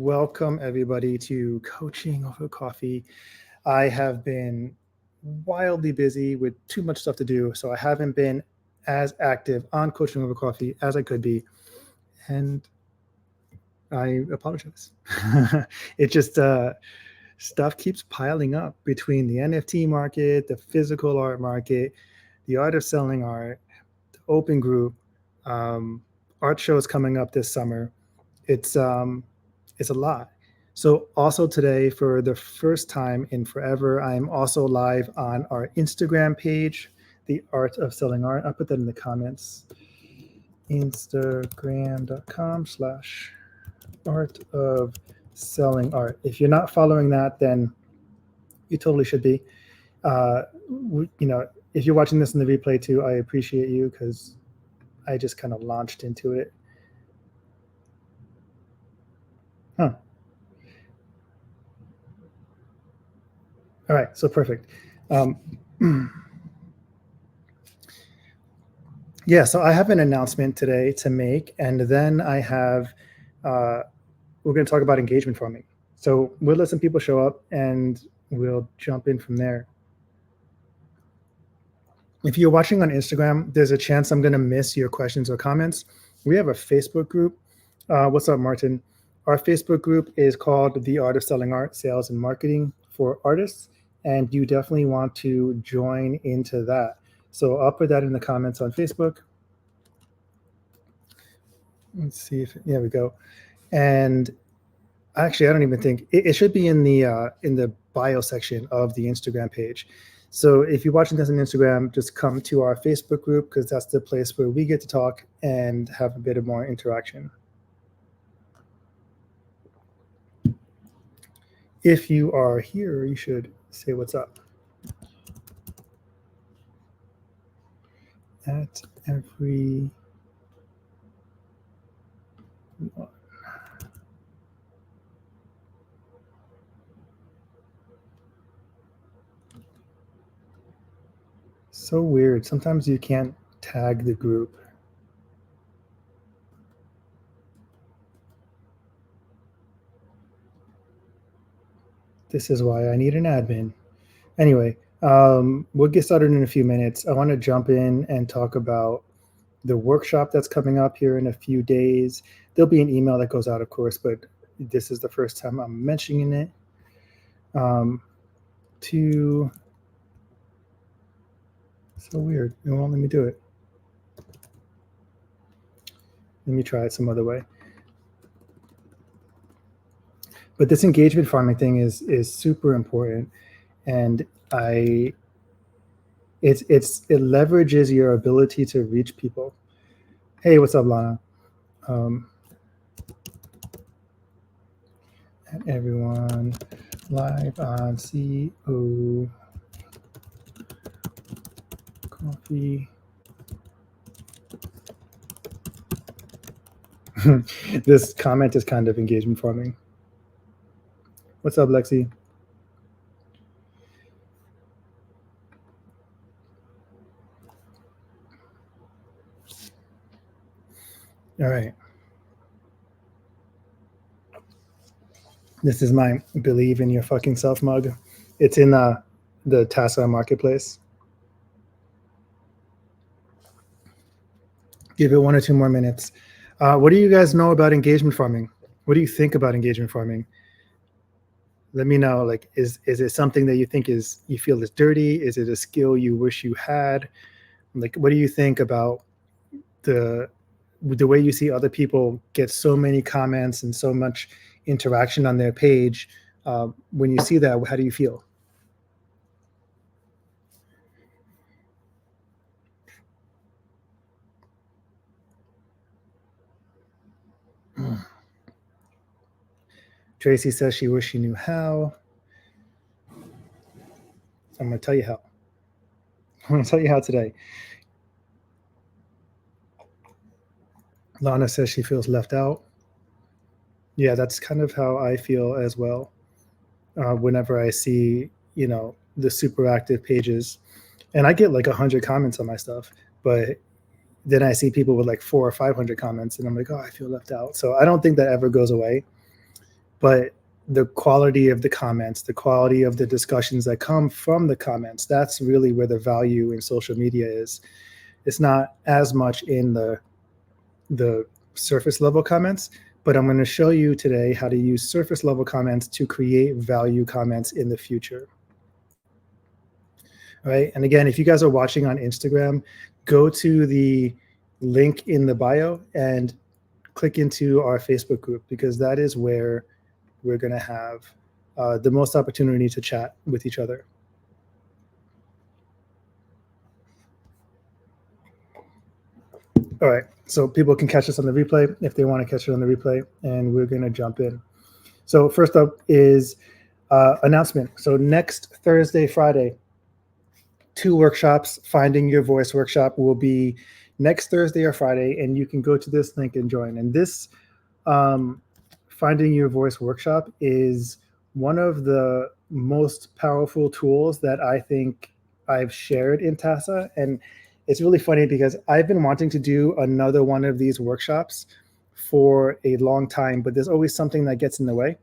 welcome everybody to Coaching Over Coffee. I have been wildly busy with too much stuff to do, so I haven't been as active on Coaching Over Coffee as I could be, and I apologize. It just stuff keeps piling up between the NFT market, the physical art market, the art of selling art, the open group, art shows coming up this summer. It's a lot. So also today, for the first time in forever, I'm also live on our Instagram page, The Art of Selling Art. I'll put that in the comments. Instagram.com/art of selling art. If you're not following that, then you totally should be. If you're watching this in the replay too, I appreciate you because I just kind of launched into it. Huh. All right, so perfect. Yeah, so I have an announcement today to make, and then I have, we're going to talk about engagement farming. So we'll let some people show up and we'll jump in from there. If you're watching on Instagram, there's a chance I'm going to miss your questions or comments. We have a Facebook group. What's up, Martin? Our Facebook group is called The Art of Selling Art, Sales and Marketing for Artists, and you definitely want to join into that. So I'll put that in the comments on Facebook. Let's see if, there we go. And actually, I don't even think, it should be in the bio section of the Instagram page. So if you're watching this on Instagram, just come to our Facebook group because that's the place where we get to talk and have a bit of more interaction. If you are here, you should say what's up. At every one. So weird. Sometimes you can't tag the group. This is why I need an admin. Anyway, we'll get started in a few minutes. I want to jump in and talk about the workshop that's coming up here in a few days. There'll be an email that goes out, of course, but this is the first time I'm mentioning it. So weird. It won't let me do it. Let me try it some other way. But this engagement farming thing is super important, and it leverages your ability to reach people. Hey, what's up, Lana? And everyone live on CO Coffee. This comment is kind of engagement farming. What's up, Lexi? All right. This is my Believe in Your Fucking Self mug. It's in the Tassa marketplace. Give it 1 or 2 more minutes. What do you guys know about engagement farming? What do you think about engagement farming? Let me know. Like, is it something that you think you feel is dirty? Is it a skill you wish you had? Like, what do you think about the way you see other people get so many comments and so much interaction on their page? When you see that, how do you feel? Tracy says she wished she knew how. I'm going to tell you how. I'm going to tell you how today. Lana says she feels left out. Yeah, that's kind of how I feel as well. Whenever I see, the super active pages, and I get like 100 comments on my stuff, but then I see people with like 400 or 500 comments, and I'm like, oh, I feel left out. So I don't think that ever goes away. but the quality of the comments, the quality of the discussions that come from the comments, that's really where the value in social media is. It's not as much in the surface level comments, but I'm going to show you today how to use surface level comments to create value comments in the future. All right. And again, if you guys are watching on Instagram, go to the link in the bio and click into our Facebook group, because that is where we're going to have the most opportunity to chat with each other. All right, so people can catch us on the replay if they want to catch it on the replay, and we're going to jump in. So first up is announcement. So next Thursday, Friday, 2 workshops. Finding Your Voice workshop will be next Thursday or Friday, and you can go to this link and join. And this Finding Your Voice workshop is one of the most powerful tools that I think I've shared in TASA. And it's really funny because I've been wanting to do another one of these workshops for a long time, but there's always something that gets in the way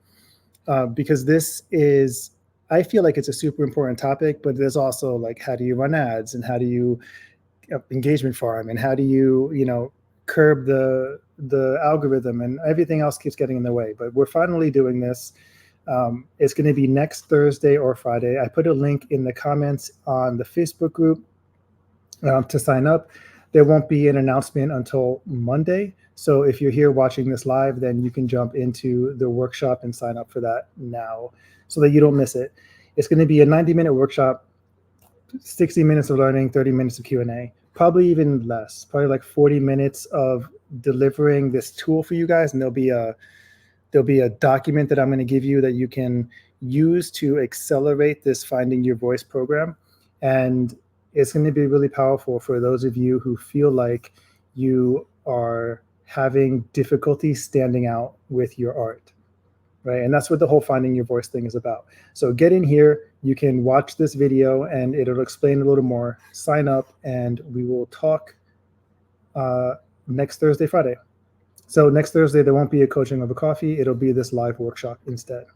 because I feel like it's a super important topic, but there's also like, how do you run ads, and how do you engagement farm, and how do you curb the algorithm, and everything else keeps getting in the way. But we're finally doing this. It's going to be next Thursday or Friday. I put a link in the comments on the Facebook group to sign up. There won't be an announcement until Monday. So if you're here watching this live, then you can jump into the workshop and sign up for that now so that you don't miss it. It's going to be a 90-minute workshop, 60 minutes of learning, 30 minutes of Q&A, probably even less, probably like 40 minutes of delivering this tool for you guys. And there'll be a document that I'm going to give you that you can use to accelerate this Finding Your Voice program. And it's going to be really powerful for those of you who feel like you are having difficulty standing out with your art, right? And that's what the whole Finding Your Voice thing is about. So get in here, you can watch this video and it'll explain a little more. Sign up and we will talk next Thursday, Friday. So next Thursday, there won't be a coaching over coffee. It'll be this live workshop instead.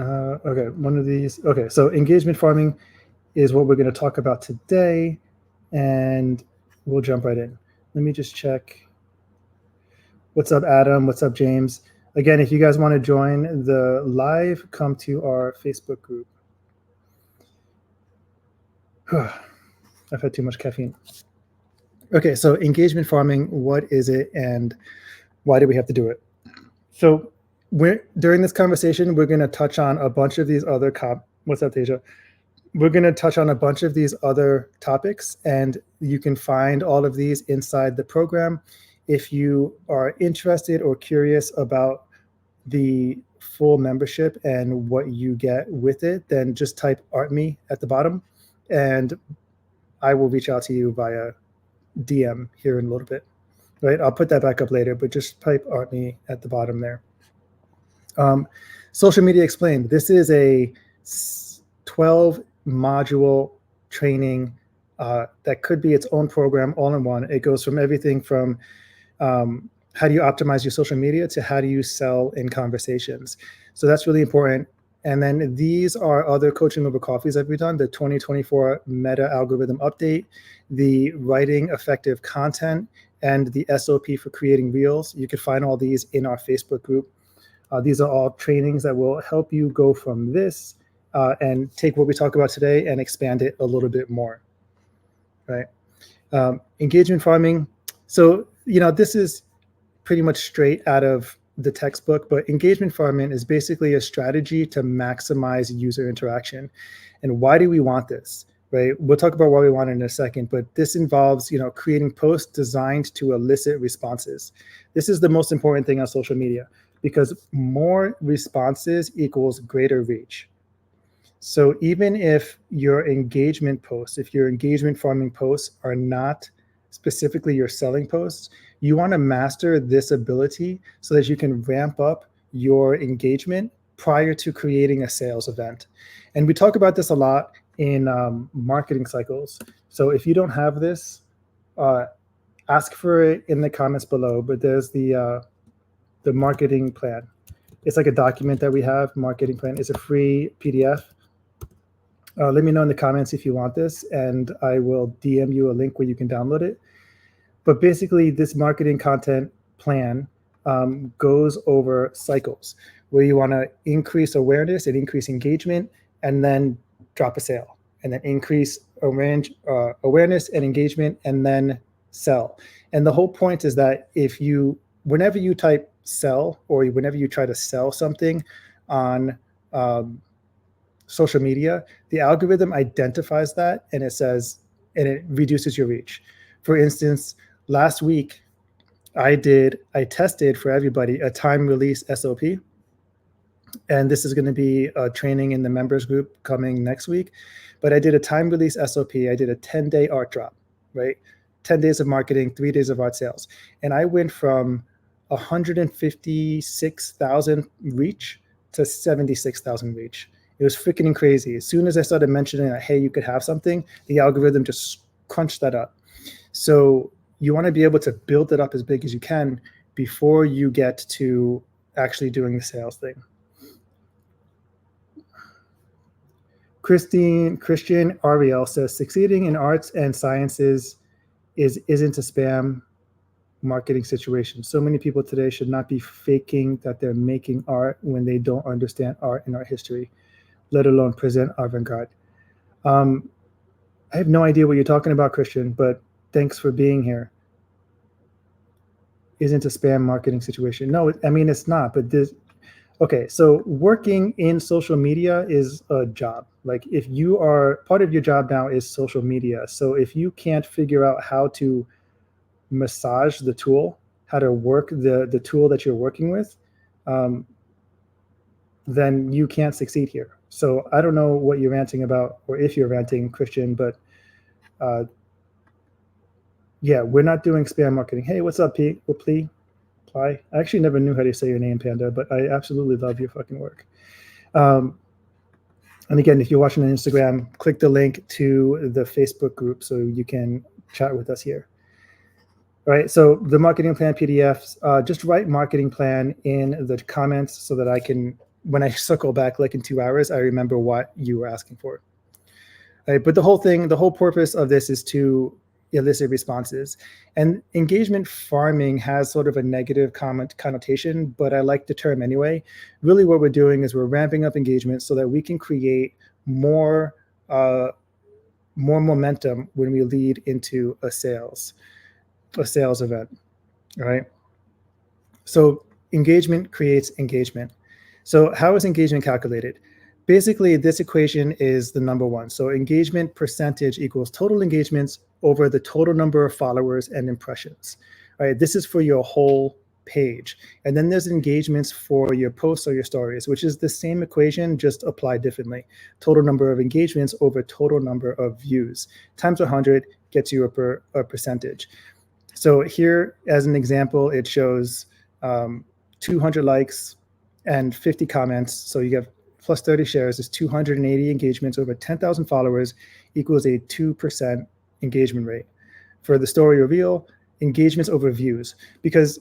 Okay, one of these. Okay, so engagement farming is what we're going to talk about today, and we'll jump right in. Let me just check. What's up, Adam? What's up, James? Again, if you guys want to join the live, come to our Facebook group. I've had too much caffeine. Okay, so engagement farming, what is it and why do we have to do it? So during this conversation, we're going to touch on a bunch of these other what's up, Tasia? We're going to touch on a bunch of these other topics, and you can find all of these inside the program. If you are interested or curious about the full membership and what you get with it, then just type ArtMe at the bottom, and I will reach out to you via DM here in a little bit. Right? I'll put that back up later, but just type ArtMe at the bottom there. Social Media Explained. This is a 12-module training that could be its own program all in one. It goes from everything from how do you optimize your social media to how do you sell in conversations. So that's really important. And then these are other coaching over coffees that we've done: the 2024 Meta Algorithm Update, the Writing Effective Content, and the SOP for Creating Reels. You can find all these in our Facebook group. These are all trainings that will help you go from this and take what we talk about today and expand it a little bit more, right? Engagement farming. So, this is pretty much straight out of the textbook, but engagement farming is basically a strategy to maximize user interaction. And why do we want this, right? We'll talk about why we want it in a second, but this involves, creating posts designed to elicit responses. This is the most important thing on social media, because more responses equals greater reach. So even if your engagement posts, if your engagement farming posts are not specifically your selling posts, you want to master this ability so that you can ramp up your engagement prior to creating a sales event. And we talk about this a lot in marketing cycles. So if you don't have this, ask for it in the comments below, but there's the marketing plan. It's like a document that we have. Marketing plan is a free PDF. Let me know in the comments if you want this, and I will DM you a link where you can download it. But basically, this marketing content plan goes over cycles where you want to increase awareness and increase engagement, and then drop a sale, and then increase awareness and engagement, and then sell. And the whole point is that whenever you type sell, or whenever you try to sell something on social media, the algorithm identifies that, and it reduces your reach. For instance, last week I tested for everybody a time release SOP, and this is going to be a training in the members group coming next week. But I did a time release SOP. I did a 10-day art drop, right? 10 days of marketing, 3 days of art sales. And I went from 156,000 reach to 76,000 reach. It was freaking crazy. As soon as I started mentioning that, hey, you could have something, the algorithm just crunched that up. So you want to be able to build it up as big as you can before you get to actually doing the sales thing. Christian Ariel says, succeeding in arts and sciences isn't a spam marketing situation. So many people today should not be faking that they're making art when they don't understand art and art history, let alone present avant-garde. I have no idea what you're talking about, Christian, but thanks for being here. Isn't a spam marketing situation? No, I mean, it's not, but okay, so working in social media is a job. Like, if you are, part of your job now is social media. So if you can't figure out how to massage the tool, how to work the tool that you're working with, then you can't succeed here. So I don't know what you're ranting about, or if you're ranting, Christian, but yeah, we're not doing spam marketing. Hey, what's up, Pete? I actually never knew how to say your name, Panda, but I absolutely love your fucking work. And again, if you're watching on Instagram, click the link to the Facebook group so you can chat with us here. All right, so the marketing plan PDFs, just write marketing plan in the comments so that I can, when I circle back like in 2 hours, I remember what you were asking for. All right, but the whole purpose of this is to elicit responses. And engagement farming has sort of a negative connotation, but I like the term anyway. Really what we're doing is we're ramping up engagement so that we can create more momentum when we lead into a sales event, right? So engagement creates engagement. So how is engagement calculated? Basically, this equation is the number one. So engagement percentage equals total engagements over the total number of followers and impressions, right? This is for your whole page. And then there's engagements for your posts or your stories, which is the same equation, just applied differently. Total number of engagements over total number of views times 100 gets you a percentage. So here, as an example, it shows 200 likes and 50 comments. So you get plus 30 shares is 280 engagements over 10,000 followers equals a 2% engagement rate. For the story or reel, engagements over views, because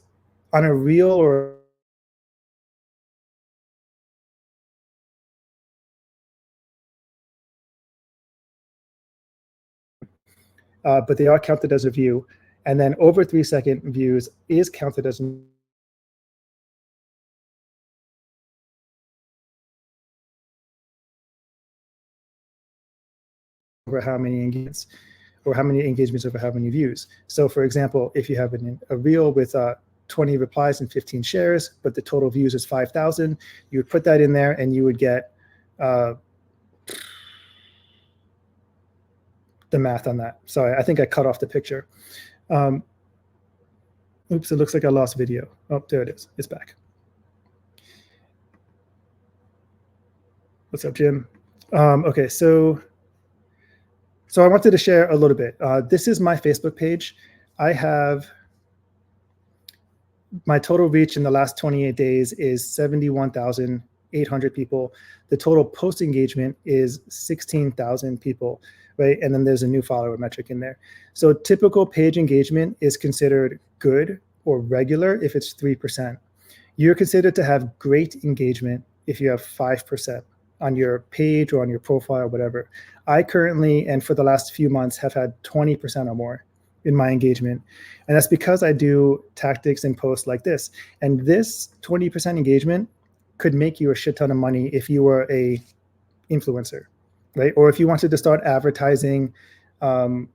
on a reel or but they are counted as a view, and then over 3-second views is counted as over how many engagements, or how many engagements over how many views. So for example, if you have a reel with 20 replies and 15 shares, but the total views is 5,000, you would put that in there and you would get the math on that. Sorry, I think I cut off the picture. Oops, it looks like I lost video. Oh, there it is. It's back. What's up, Jim? Okay, so I wanted to share a little bit. This is my Facebook page. I have my total reach in the last 28 days is 71,800 people. The total post engagement is 16,000 people. right? And then there's a new follower metric in there. So typical page engagement is considered good or regular if it's 3%. You're considered to have great engagement if you have 5% on your page or on your profile or whatever. I currently, and for the last few months, have had 20% or more in my engagement. And that's because I do tactics and posts like this. And this 20% engagement could make you a shit ton of money if you were a influencer, right? Or if you wanted to start advertising or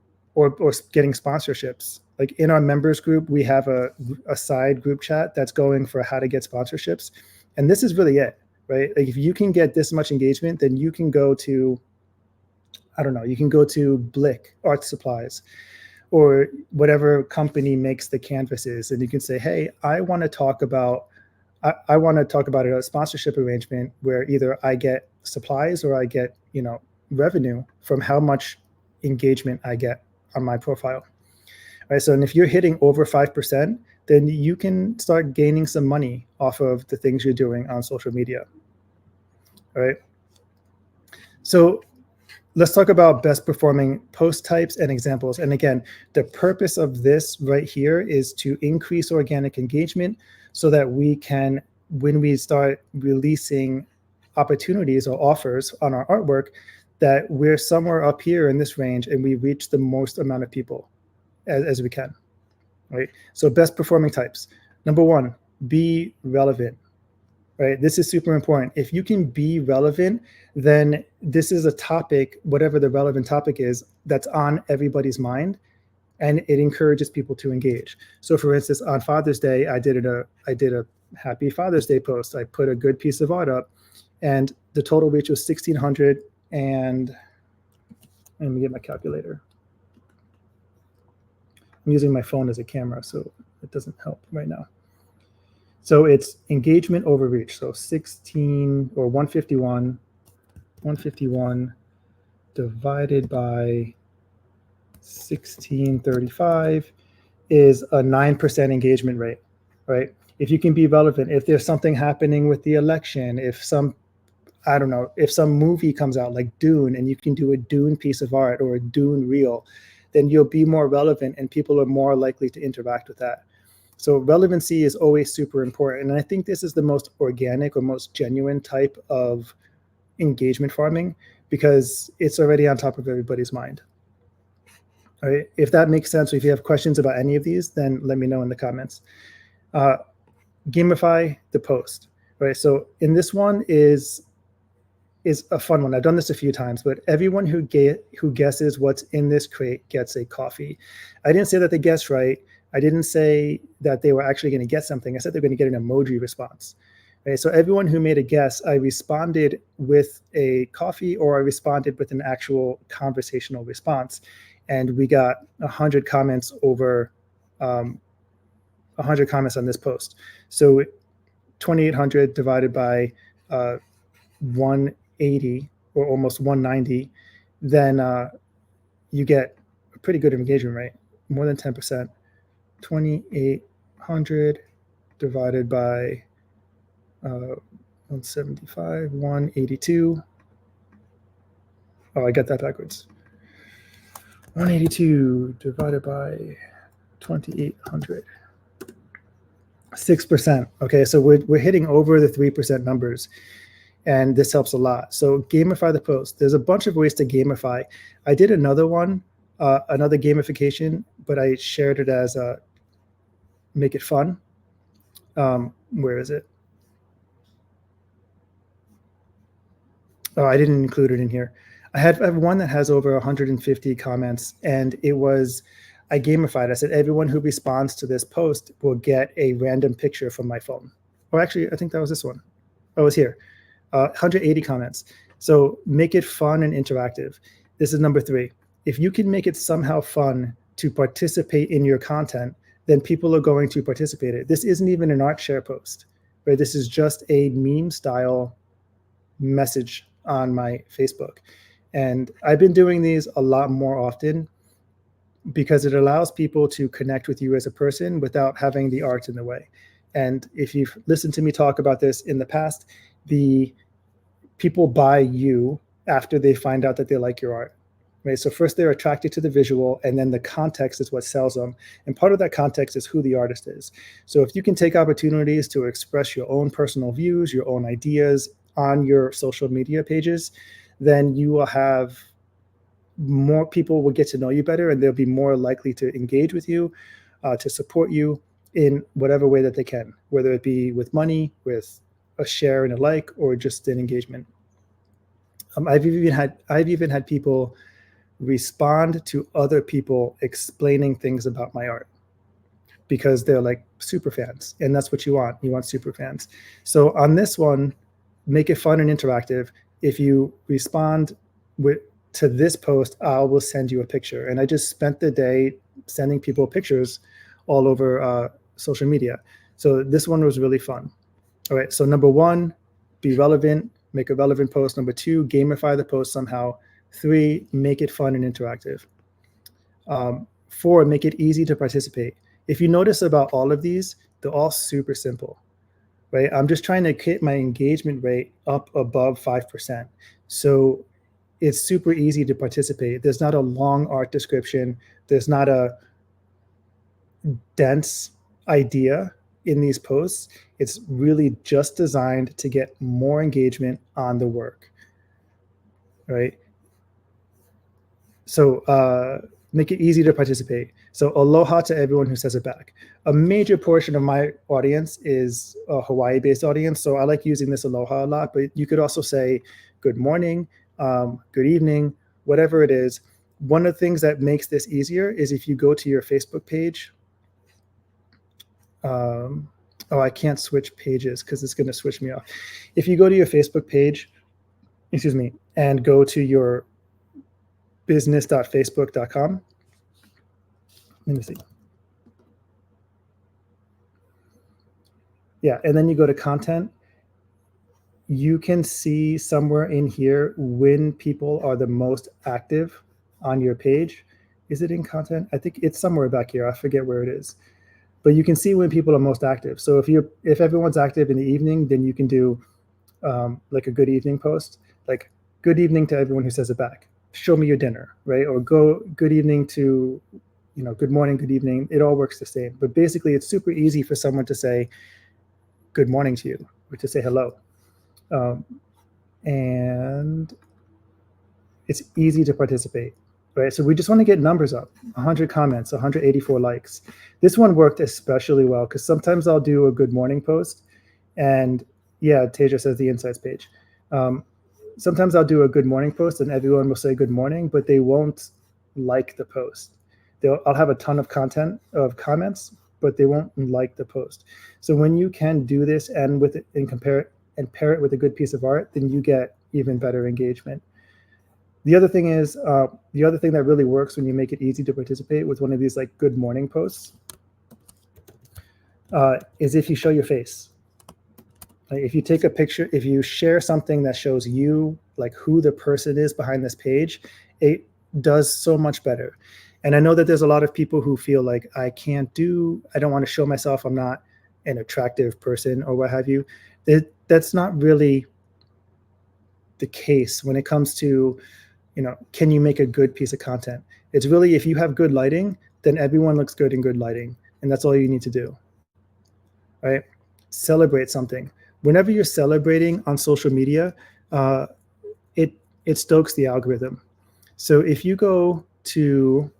getting sponsorships. Like in our members group, we have a side group chat that's going for how to get sponsorships. And this is really it, right? Like if you can get this much engagement, then you can go to, I don't know, you can go to Blick Art Supplies or whatever company makes the canvases. And you can say, hey, I want to talk about a sponsorship arrangement where either I get supplies or I get, revenue from how much engagement I get on my profile. Right. So, and if you're hitting over 5%, then you can start gaining some money off of the things you're doing on social media. All right. So let's talk about best performing post types and examples. And again, the purpose of this right here is to increase organic engagement so that we can, when we start releasing opportunities or offers on our artwork, that we're somewhere up here in this range and we reach the most amount of people as we can, right? So best performing types. Number one, be relevant. Right? This is super important. If you can be relevant, then this is a topic, whatever the relevant topic is, that's on everybody's mind, and it encourages people to engage. So for instance, on Father's Day, I did a happy Father's Day post. I put a good piece of art up, and the total reach was 1,600. And let me get my calculator. I'm using my phone as a camera, so it doesn't help right now. So it's engagement over reach. So 16 or 151 divided by 1635 is a 9% engagement rate, right? If you can be relevant, if there's something happening with the election, if some movie comes out like Dune and you can do a Dune piece of art or a Dune reel, then you'll be more relevant and people are more likely to interact with that. So relevancy is always super important. And I think this is the most organic or most genuine type of engagement farming because it's already on top of everybody's mind. All right. If that makes sense, or if you have questions about any of these, then let me know in the comments. Gamify the post, right? So in this one is a fun one. I've done this a few times, but everyone who guesses what's in this crate gets a coffee. I didn't say that they guessed right. I didn't say that they were actually going to get something. I said they're going to get an emoji response. Okay, so everyone who made a guess, I responded with a coffee or I responded with an actual conversational response. And we got 100 comments over 100 comments on this post. So 2,800 divided by 180 or almost 190, then you get a pretty good engagement rate, more than 10%. 2,800 divided by 175, 182. Oh, I got that backwards. 182 divided by 2,800. 6%. Okay, so we're hitting over the 3% numbers, and this helps a lot. So gamify the post. There's a bunch of ways to gamify. I did another one, another gamification, but I shared it as a make it fun. Where is it? Oh, I didn't include it in here. I have one that has over 150 comments, and it was, I gamified. I said, everyone who responds to this post will get a random picture from my phone. Or actually, I think that was this one. Oh, it was here. 180 comments. So make it fun and interactive. This is number 3. If you can make it somehow fun to participate in your content, then people are going to participate in it. This isn't even an art share post, right? This is just a meme style message on my Facebook. And I've been doing these a lot more often because it allows people to connect with you as a person without having the art in the way. And if you've listened to me talk about this in the past, the people buy you after they find out that they like your art. right? So first they're attracted to the visual, and then the context is what sells them. And part of that context is who the artist is. So if you can take opportunities to express your own personal views, your own ideas on your social media pages, then you will have more people will get to know you better, and they'll be more likely to engage with you, to support you in whatever way that they can, whether it be with money, with a share and a like, or just an engagement. I've even had people respond to other people explaining things about my art because they're like super fans, and that's what you want. You want super fans. So on this one, make it fun and interactive. If you respond to this post, I will send you a picture. And I just spent the day sending people pictures all over social media. So this one was really fun. All right, so number one, be relevant, make a relevant post. Number two, gamify the post somehow. Three, make it fun and interactive. Four, make it easy to participate. If you notice about all of these, they're all super simple, right? I'm just trying to get my engagement rate up above 5%. So it's super easy to participate. There's not a long art description. There's not a dense idea in these posts. It's really just designed to get more engagement on the work, right? So make it easy to participate. So aloha to everyone who says it back. A major portion of my audience is a Hawaii-based audience, so I like using this aloha a lot, but you could also say good morning, good evening, whatever it is. One of the things that makes this easier is if you go to your Facebook page. Oh, I can't switch pages because it's going to switch me off. If you go to your Facebook page, excuse me, and go to your business.facebook.com, let me see. Yeah, and then you go to content. You can see somewhere in here when people are the most active on your page. Is it in content? I think it's somewhere back here. I forget where it is. But you can see when people are most active. So if everyone's active in the evening, then you can do like a good evening post, like good evening to everyone who says it back. Show me your dinner, right? Or go good evening to, good morning, good evening. It all works the same. But basically, it's super easy for someone to say good morning to you or to say hello. And it's easy to participate, right? So we just want to get numbers up, 100 comments, 184 likes. This one worked especially well because sometimes I'll do a good morning post, and yeah, Teja says the insights page. Sometimes I'll do a good morning post and everyone will say good morning, but they won't like the post. I'll have a ton of comments, but they won't like the post. So when you can do this and pair it with a good piece of art, then you get even better engagement. The other thing is, the other thing that really works when you make it easy to participate with one of these like good morning posts is if you show your face. Like if you take a picture, if you share something that shows you, like who the person is behind this page, it does so much better. And I know that there's a lot of people who feel like I don't want to show myself, I'm not an attractive person or what have you. That's not really the case when it comes to, can you make a good piece of content? It's really, if you have good lighting, then everyone looks good in good lighting. And that's all you need to do, right? Celebrate something. Whenever you're celebrating on social media, it stokes the algorithm. So if you go to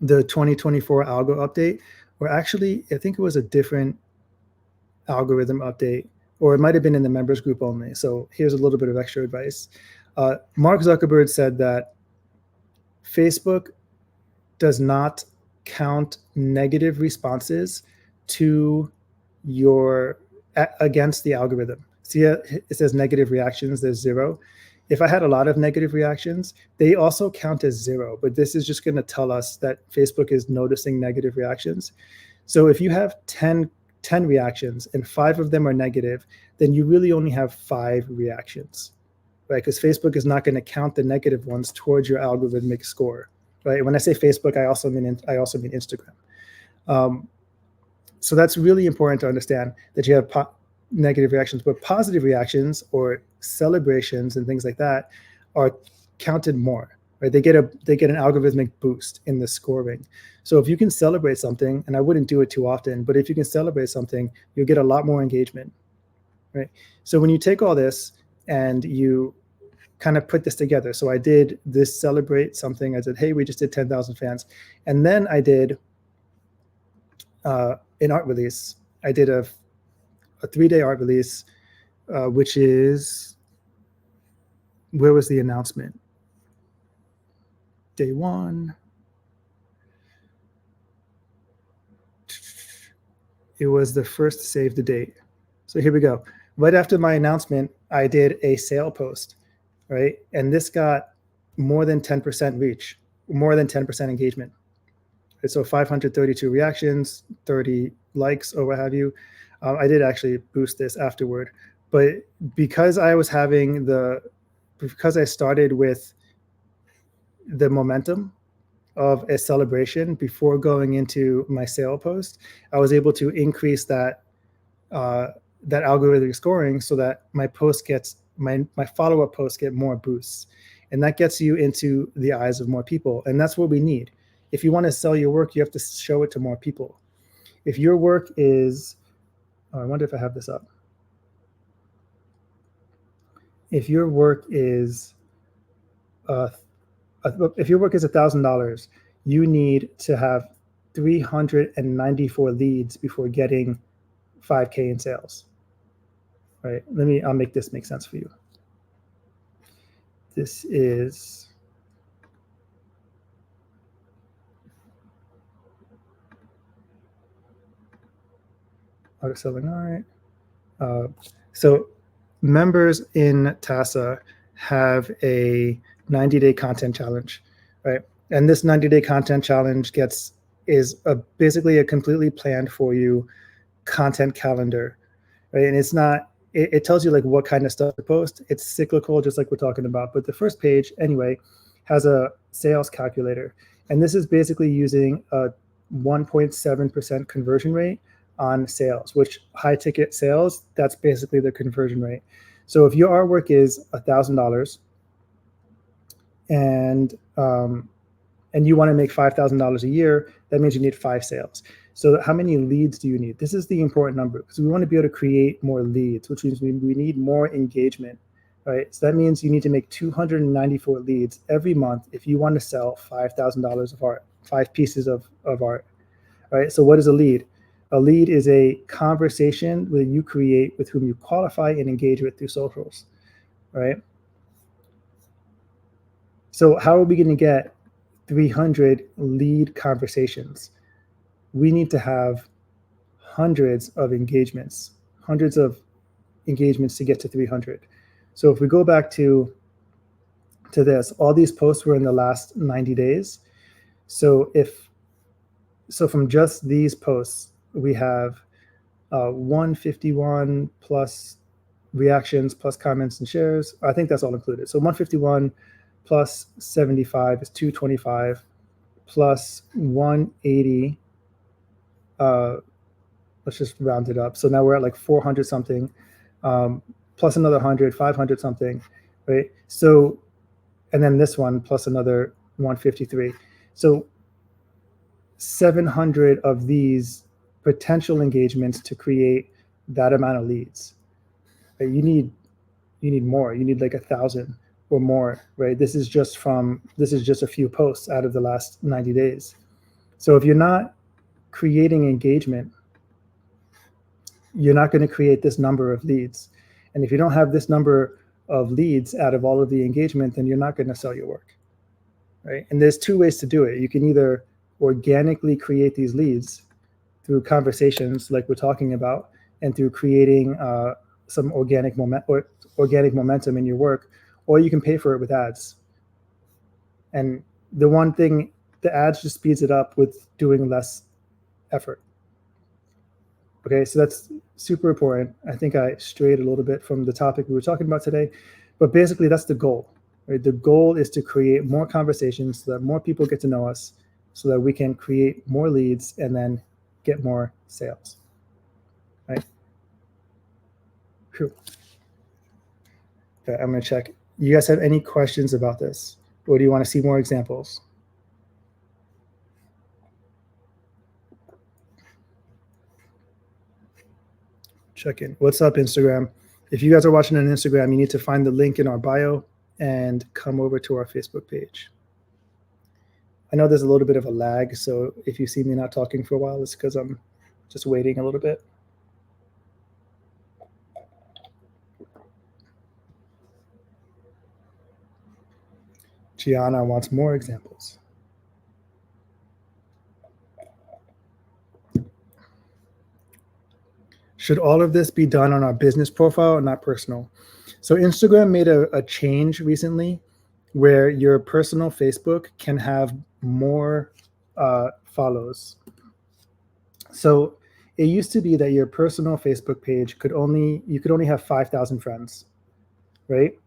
the 2024 algo update, or actually, I think it was a different algorithm update, or it might have been in the members group only. So here's a little bit of extra advice. Mark Zuckerberg said that Facebook does not count negative responses to against the algorithm. See, it says negative reactions, there's 0. If I had a lot of negative reactions, they also count as 0, but this is just going to tell us that Facebook is noticing negative reactions. So if you have 10 reactions and 5 of them are negative, then you really only have 5 reactions, right? Because Facebook is not going to count the negative ones towards your algorithmic score, right? When I say Facebook, I also mean Instagram. So that's really important to understand, that you have negative reactions, but positive reactions or celebrations and things like that are counted more, right? They get an algorithmic boost in the scoring. So if you can celebrate something, and I wouldn't do it too often, but if you can celebrate something, you'll get a lot more engagement, right? So when you take all this and you kind of put this together, so I did this celebrate something. I said, hey, we just did 10,000 fans, and then I did an art release. I did a 3-day art release, which is, where was the announcement? Day 1. It was the first save the date. So here we go. Right after my announcement, I did a sale post, right? And this got more than 10% reach, more than 10% engagement. And so 532 reactions, 30 likes, or what have you. I did actually boost this afterward, but because I started with the momentum of a celebration before going into my sale post, I was able to increase that algorithmic scoring so that my post gets my follow-up posts get more boosts, and that gets you into the eyes of more people, and that's what we need. If you want to sell your work, you have to show it to more people. If your work is, I wonder if I have this up. If your work is $1,000, you need to have 394 leads before getting 5K in sales. Right? I'll make this make sense for you. This is auto selling. All right. So members in TASA have a 90-day content challenge, right? And this 90-day content challenge is basically a completely planned for you content calendar, right? And it's not, it tells you like what kind of stuff to post. It's cyclical, just like we're talking about. But the first page, anyway, has a sales calculator. And this is basically using a 1.7% conversion rate on sales, which high ticket sales, that's basically the conversion rate. So if your artwork is $1,000 and you want to make $5,000 a year, that means you need 5 sales. So how many leads do you need? This is the important number, because we want to be able to create more leads, which means we need more engagement, right? So that means you need to make 294 leads every month if you want to sell $5,000 of art, 5 pieces of art, right? So what is a lead? A lead is a conversation that you create with whom you qualify and engage with through socials, right? So how are we going to get 300 lead conversations? We need to have hundreds of engagements to get to 300. So if we go back to this, all these posts were in the last 90 days. So from just these posts, we have 151 plus reactions plus comments and shares. I think that's all included. So 151 plus 75 is 225 plus 180. Let's just round it up. So now we're at like 400 something, plus another 100, 500 something, right? So, and then this one plus another 153. So 700 of these potential engagements to create that amount of leads. Right? You need more. You need like 1,000 or more, right? This is just a few posts out of the last 90 days. So if you're not creating engagement, you're not going to create this number of leads. And if you don't have this number of leads out of all of the engagement, then you're not going to sell your work, right? And there's 2 ways to do it. You can either organically create these leads through conversations like we're talking about, and through creating some organic momentum in your work, or you can pay for it with ads. And the one thing, the ads just speeds it up with doing less effort. Okay, so that's super important. I think I strayed a little bit from the topic we were talking about today, but basically that's the goal, right? The goal is to create more conversations so that more people get to know us, so that we can create more leads and then get more sales, right? Whew. Okay, I'm gonna check. You guys have any questions about this Or do you want to see more examples? Check in. What's up, Instagram? If you guys are watching on Instagram, you need to find the link in our bio and come over to our Facebook page. I know there's a little bit of a lag, so if you see me not talking for a while, it's because I'm just waiting a little bit. Gianna wants more examples. Should all of this be done on our business profile or not personal? So Instagram made a change recently where your personal Facebook can have more follows. So it used to be that your personal Facebook page you could only have 5,000 friends, right?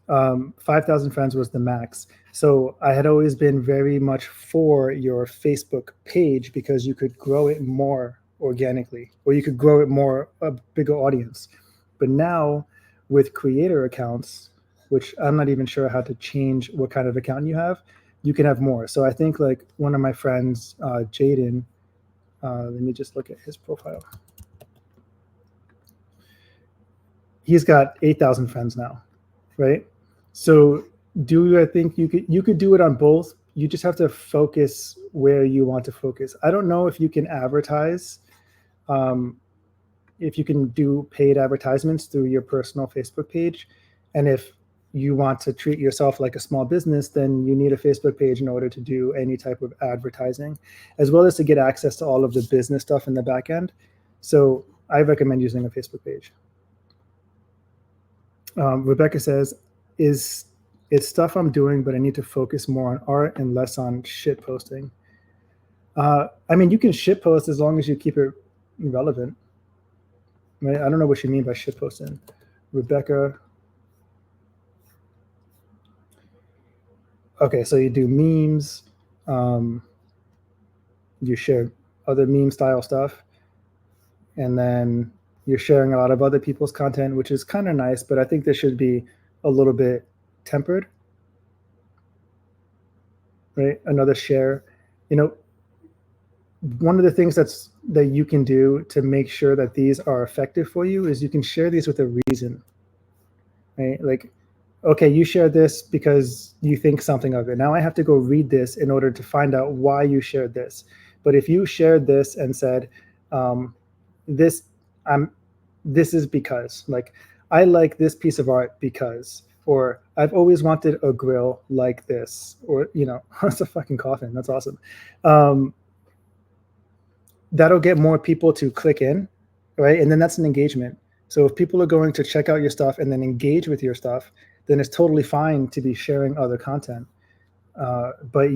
5,000 friends was the max. So I had always been very much for your Facebook page because you could grow it more organically, or you could grow it more, a bigger audience. But now with creator accounts, which I'm not even sure how to change what kind of account you have, you can have more. So I think like one of my friends, Jaden, let me just look at his profile. He's got 8,000 friends now, right? So I think you could do it on both. You just have to focus where you want to focus. I don't know if you can advertise, if you can do paid advertisements through your personal Facebook page. And if you want to treat yourself like a small business, then you need a Facebook page in order to do any type of advertising, as well as to get access to all of the business stuff in the back end. So I recommend using a Facebook page. Rebecca says, it's stuff I'm doing, but I need to focus more on art and less on shit posting. I mean, you can shit post as long as you keep it relevant. Right? I don't know what you mean by shit posting. Rebecca. Okay, so you do memes. You share other meme style stuff. And then you're sharing a lot of other people's content, which is kind of nice, but I think this should be a little bit tempered, right? Another share, one of the things that you can do to make sure that these are effective for you is you can share these with a reason, right? Like, okay, you shared this because you think something of it. Now I have to go read this in order to find out why you shared this. But if you shared this and said, this is because, like, I like this piece of art because, or I've always wanted a grill like this, or it's a fucking coffin. That's awesome. That'll get more people to click in, right? And then that's an engagement. So if people are going to check out your stuff and then engage with your stuff, then it's totally fine to be sharing other content. But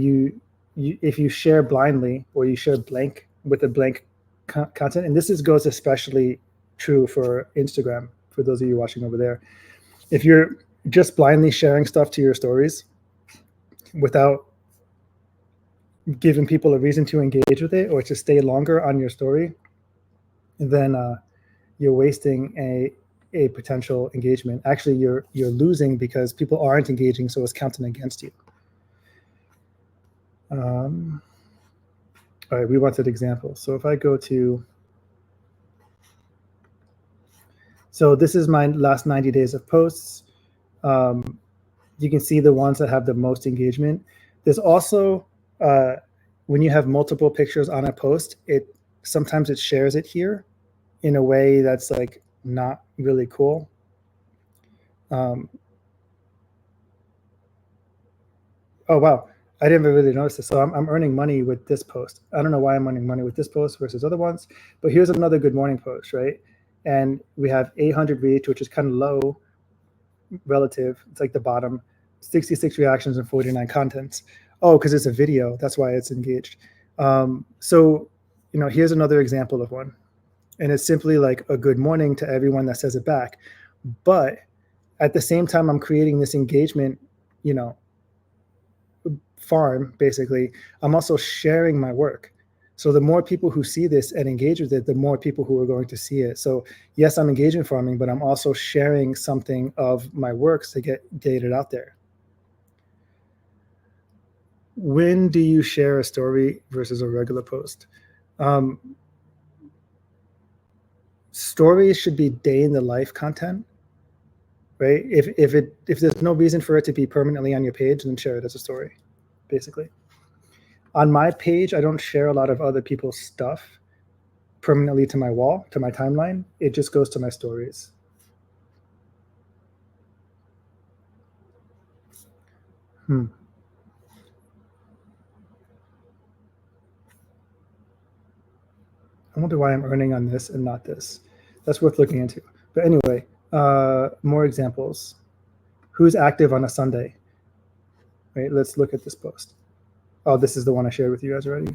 if you share blindly, or you share blank with a blank content, and this goes especially true for Instagram, for those of you watching over there. If you're just blindly sharing stuff to your stories without giving people a reason to engage with it or to stay longer on your story, then you're wasting a potential engagement. Actually, you're losing because people aren't engaging, so it's counting against you. All right, we wanted examples. So if I go to, so this is my last 90 days of posts. You can see the ones that have the most engagement. There's also, when you have multiple pictures on a post, sometimes it shares it here in a way that's like not really cool. Oh, wow. I didn't really notice this. So I'm earning money with this post. I don't know why I'm earning money with this post versus other ones, but here's another good morning post, right? And we have 800 reach, which is kind of low relative. It's like the bottom, 66 reactions and 49 contents. Oh, because it's a video. That's why it's engaged. So, here's another example of one. And it's simply like a good morning to everyone that says it back. But at the same time, I'm creating this engagement, farm, basically. I'm also sharing my work. So the more people who see this and engage with it, the more people who are going to see it. So yes, I'm engagement farming, but I'm also sharing something of my works to get it out there. when do you share a story versus a regular post? Stories should be day in the life content, right? If there's no reason for it to be permanently on your page, then share it as a story, basically. On my page, I don't share a lot of other people's stuff permanently to my wall, to my timeline. It just goes to my stories. I wonder why I'm earning on this and not this. That's worth looking into. But anyway, more examples. Who's active on a Sunday? Right, let's look at this post. Oh, this is the one I shared with you guys already.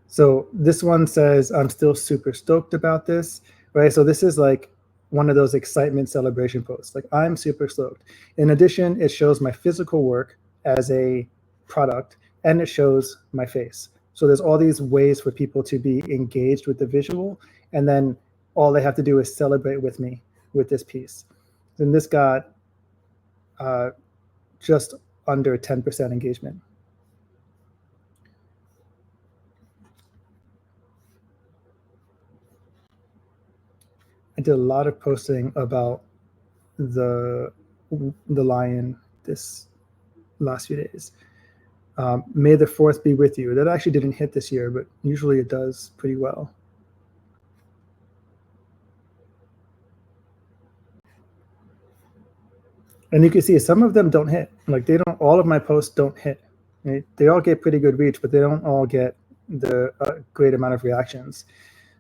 So this one says, I'm still super stoked about this, right? So this is like one of those excitement celebration posts. Like, I'm super stoked. In addition, it shows my physical work as a product, and it shows my face. So there's all these ways for people to be engaged with the visual, and then all they have to do is celebrate with me with this piece. And this got just under 10% engagement. I did a lot of posting about the lion this last few days. May the 4th be with you. That actually didn't hit this year, but usually it does pretty well. And you can see some of them don't hit. Like, they don't, all of my posts don't hit. Right? They all get pretty good reach, but they don't all get the great amount of reactions.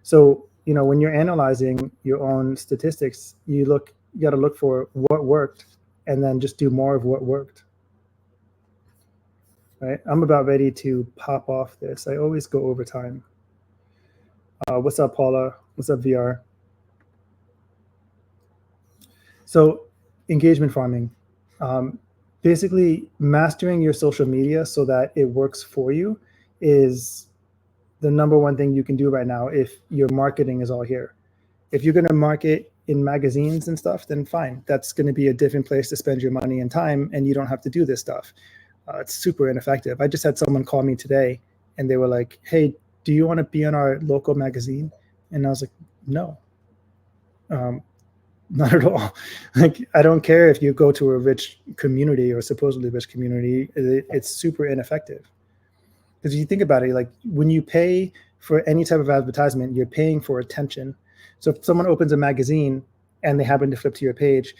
So, you know, when you're analyzing your own statistics, you got to look for what worked and then just do more of what worked. Right? I'm about ready to pop off this. I always go over time. What's up, Paula? What's up, VR? So engagement farming, basically mastering your social media so that it works for you is the number one thing you can do right now if your marketing is all here. If you're going to market in magazines and stuff, then fine. That's going to be a different place to spend your money and time, and you don't have to do this stuff. It's super ineffective. I just had someone call me today, and they were like, hey, do you want to be on our local magazine? And I was like, no. Not at all. Like, I don't care if you go to a rich community or supposedly rich community, it's super ineffective. Because if you think about it, like, when you pay for any type of advertisement, you're paying for attention. So if someone opens a magazine and they happen to flip to your page,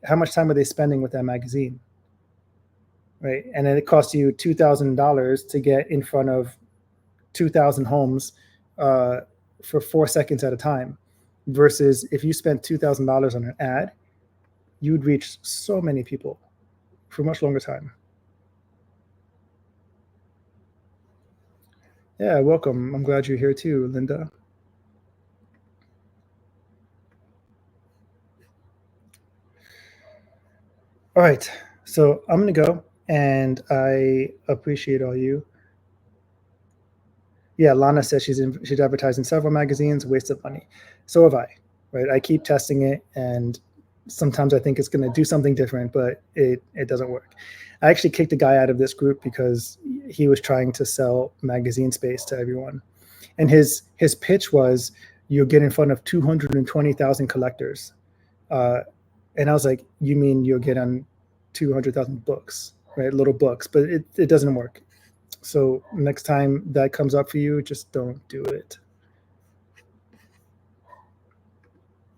how much time are they spending with that magazine? Right? And then it costs you $2,000 to get in front of 2,000 homes for 4 seconds at a time. Versus if you spent $2,000 on an ad, you would reach so many people for much longer time. Yeah, welcome. I'm glad you're here too, Linda. All right, so I'm gonna go, and I appreciate all you. Yeah, Lana says she's advertised in several magazines, waste of money. So have I, right? I keep testing it, and sometimes I think it's going to do something different, but it doesn't work. I actually kicked a guy out of this group because he was trying to sell magazine space to everyone. And his pitch was, you'll get in front of 220,000 collectors. And I was like, you mean you'll get on 200,000 books, right? Little books, but it doesn't work. So next time that comes up for you, just don't do it.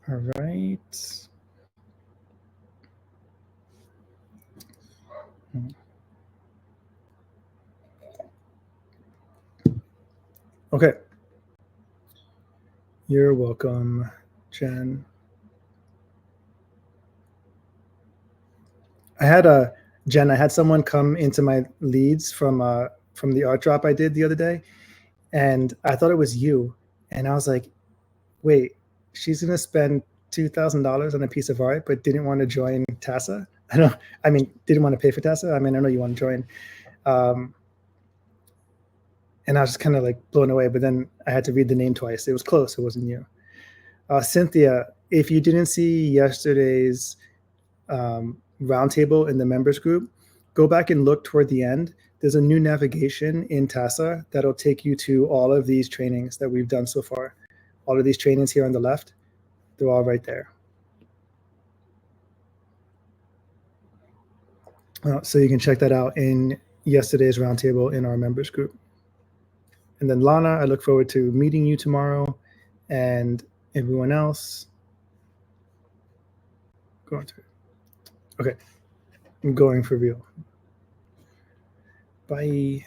All right. Okay. You're welcome, Jen. I had someone come into my leads from the art drop I did the other day, and I thought it was you. And I was like, wait, she's gonna spend $2,000 on a piece of art, but didn't want to join TASA. Didn't want to pay for TASA. I know you want to join. And I was just kind of like blown away, but then I had to read the name twice. It was close. It wasn't you. Cynthia, if you didn't see yesterday's roundtable in the members group, go back and look toward the end. There's a new navigation in TASA that'll take you to all of these trainings that we've done so far. All of these trainings here on the left, they're all right there. So you can check that out in yesterday's roundtable in our members group. And then Lana, I look forward to meeting you tomorrow, and everyone else. Going to. Okay, I'm going for real. Bye.